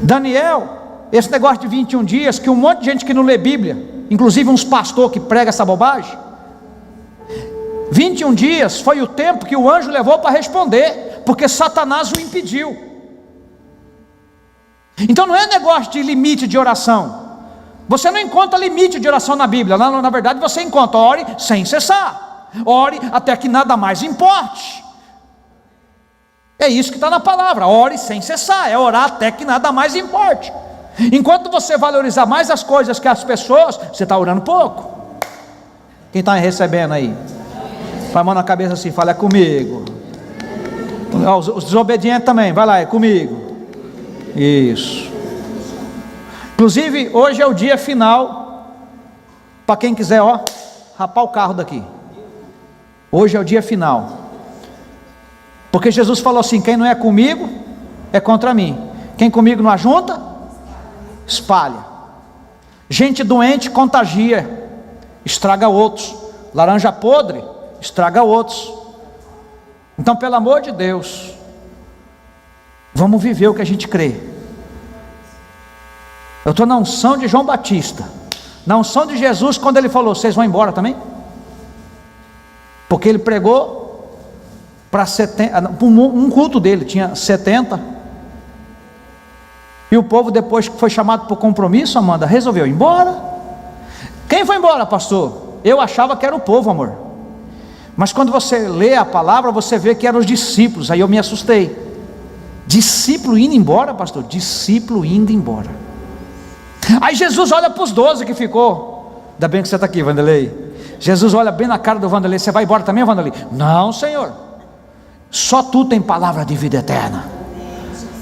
Daniel, esse negócio de 21 dias, que um monte de gente que não lê Bíblia, inclusive uns pastores que pregam essa bobagem, 21 dias foi o tempo que o anjo levou para responder, porque Satanás o impediu. Então não é negócio de limite de oração. Você não encontra limite de oração na Bíblia. Na verdade você encontra, ore sem cessar, ore até que nada mais importe. É isso que está na palavra, ore sem cessar, é orar até que nada mais importe. Enquanto você valorizar mais as coisas que as pessoas, você está orando pouco. Quem está recebendo aí? Põe a mão na cabeça assim, fala, é comigo. Os desobedientes também, vai lá, é comigo. Isso. Inclusive, hoje é o dia final, para quem quiser, ó, rapar o carro daqui. Hoje é o dia final. Porque Jesus falou assim, quem não é comigo, é contra mim. Quem comigo não ajunta, espalha. Gente doente contagia, estraga outros. Laranja podre estraga outros. Então, pelo amor de Deus, vamos viver o que a gente crê. Eu estou na unção de João Batista, na unção de Jesus, quando ele falou, vocês vão embora também? Porque ele pregou para 70, um culto dele tinha 70, e o povo, depois que foi chamado por compromisso, Amanda, resolveu ir embora. Quem foi embora, pastor? Eu achava que era o povo, amor. Mas quando você lê a palavra, você vê que eram os discípulos. Aí eu me assustei. Discípulo indo embora, pastor? Discípulo indo embora. Aí Jesus olha para os 12 que ficou. Ainda bem que você está aqui, Vanderlei. Jesus olha bem na cara do Vanderlei. Você vai embora também, Vanderlei? Não, Senhor, só tu tem palavra de vida eterna.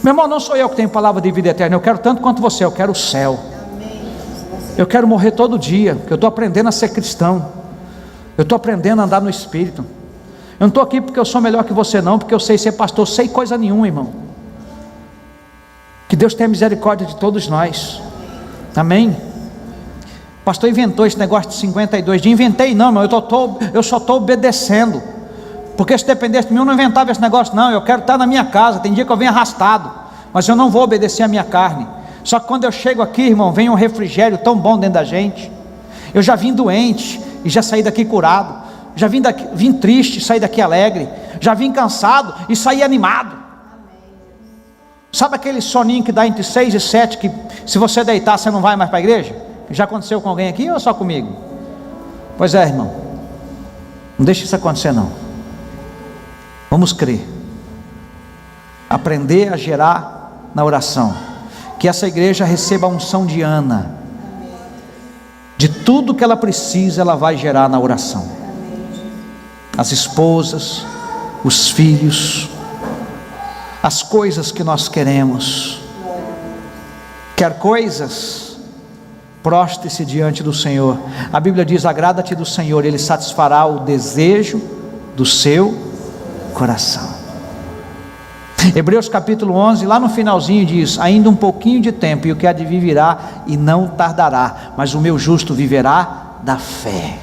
Meu irmão, não sou eu que tenho palavra de vida eterna. Eu quero tanto quanto você, eu quero o céu. Eu quero morrer todo dia, porque eu estou aprendendo a ser cristão. Eu estou aprendendo a andar no Espírito. Eu não estou aqui porque eu sou melhor que você não, porque eu sei ser pastor, sei coisa nenhuma, irmão. Que Deus tenha misericórdia de todos nós. Amém? O pastor inventou esse negócio de 52 dias. Inventei não, irmão, eu só estou obedecendo. Porque se dependesse de mim eu não inventava esse negócio não. Eu quero estar na minha casa, tem dia que eu venho arrastado, mas eu não vou obedecer a minha carne. Só que quando eu chego aqui, irmão, vem um refrigério tão bom dentro da gente. Eu já vim doente e já saí daqui curado. Já vim triste e saí daqui alegre. Já vim cansado e saí animado. Sabe aquele soninho que dá entre 6 e 7, que se você deitar você não vai mais para a igreja? Já aconteceu com alguém aqui ou só comigo? Pois é, irmão, não deixe isso acontecer não. Vamos crer, aprender a gerar na oração. Que essa igreja receba a unção de Ana. De tudo que ela precisa, ela vai gerar na oração. As esposas, os filhos, as coisas que nós queremos. Quer coisas? Prostre-se diante do Senhor. A Bíblia diz: agrada-te do Senhor, Ele satisfará o desejo do seu coração. Hebreus capítulo 11, lá no finalzinho diz: ainda um pouquinho de tempo, e o que há de vir virá, e não tardará, mas o meu justo viverá da fé.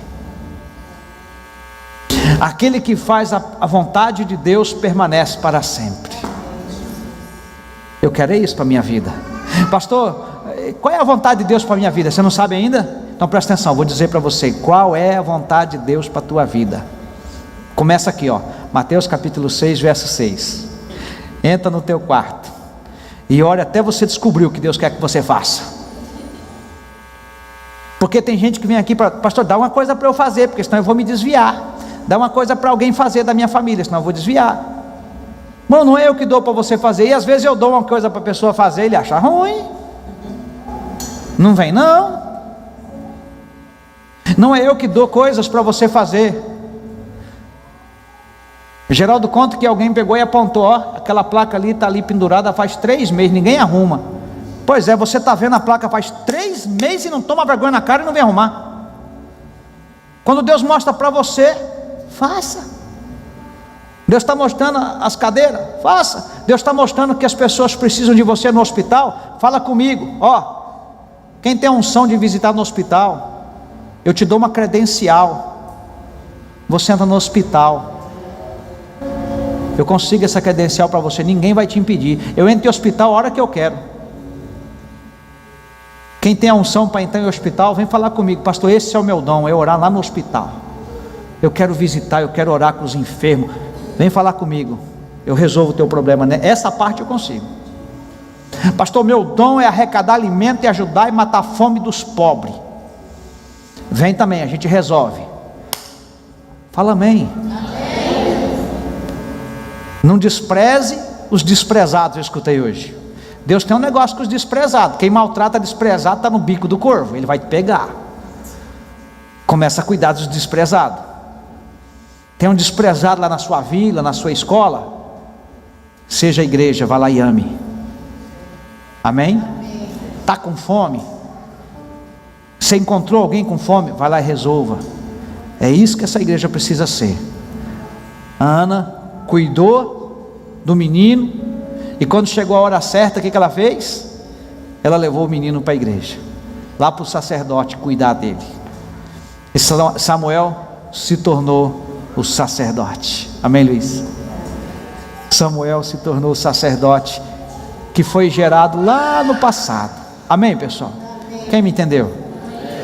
Aquele que faz a vontade de Deus permanece para sempre. Eu quero isso para a minha vida. Pastor, qual é a vontade de Deus para a minha vida? Você não sabe ainda? Então presta atenção, vou dizer para você qual é a vontade de Deus para a tua vida. Começa aqui, Mateus capítulo 6, verso 6. Entra no teu quarto e ore até você descobrir o que Deus quer que você faça. Porque tem gente que vem aqui para: pastor, dá uma coisa para eu fazer, porque senão eu vou me desviar. Dá uma coisa para alguém fazer da minha família, senão eu vou desviar. Bom, não é eu que dou para você fazer. E às vezes eu dou uma coisa para a pessoa fazer, ele acha ruim. Não vem não. Não é eu que dou coisas para você fazer. Geraldo conta que alguém pegou e apontou: aquela placa ali está ali pendurada faz 3 meses, ninguém arruma. Pois é, você está vendo a placa faz 3 meses e não toma vergonha na cara e não vem arrumar. Quando Deus mostra para você, faça. Deus está mostrando as cadeiras, faça. Deus está mostrando que as pessoas precisam de você no hospital, fala comigo. Quem tem a unção de visitar no hospital, eu te dou uma credencial. Você entra no hospital, eu consigo essa credencial para você, ninguém vai te impedir. Eu entro em hospital a hora que eu quero. Quem tem a unção para entrar em hospital, vem falar comigo: pastor, esse é o meu dom, é orar lá no hospital. Eu quero visitar, eu quero orar com os enfermos. Vem falar comigo, eu resolvo o teu problema, né? Essa parte eu consigo. Pastor, meu dom é arrecadar alimento e ajudar e matar a fome dos pobres. Vem também, a gente resolve. Fala amém. Não despreze os desprezados, eu escutei hoje. Deus tem um negócio com os desprezados. Quem maltrata desprezado está no bico do corvo, ele vai te pegar. Começa a cuidar dos desprezados. Tem um desprezado lá na sua vila, na sua escola, seja a igreja, vá lá e ame. Amém? Está com fome? Você encontrou alguém com fome? Vai lá e resolva. É isso que essa igreja precisa ser. A Ana cuidou do menino, e quando chegou a hora certa, o que ela fez? Ela levou o menino para a igreja, lá para o sacerdote cuidar dele. E Samuel se tornou o sacerdote. Amém, Luiz? Samuel se tornou o sacerdote que foi gerado lá no passado. Amém, pessoal? Quem me entendeu?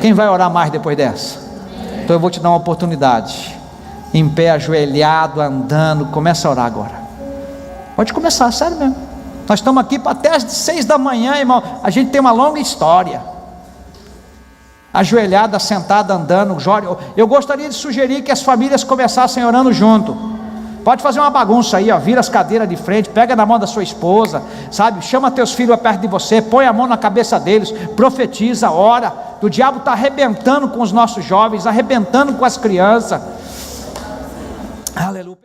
Quem vai orar mais depois dessa? Então eu vou te dar uma oportunidade. Em pé, ajoelhado, andando, começa a orar agora. Pode começar, sério mesmo. Nós estamos aqui até às 6 da manhã, irmão. A gente tem uma longa história. Ajoelhada, sentada, andando. Eu gostaria de sugerir que as famílias começassem orando junto. Pode fazer uma bagunça aí, vira as cadeiras de frente, pega na mão da sua esposa, sabe? Chama teus filhos perto de você, põe a mão na cabeça deles, profetiza, ora. O diabo está arrebentando com os nossos jovens, arrebentando com as crianças. Aleluia.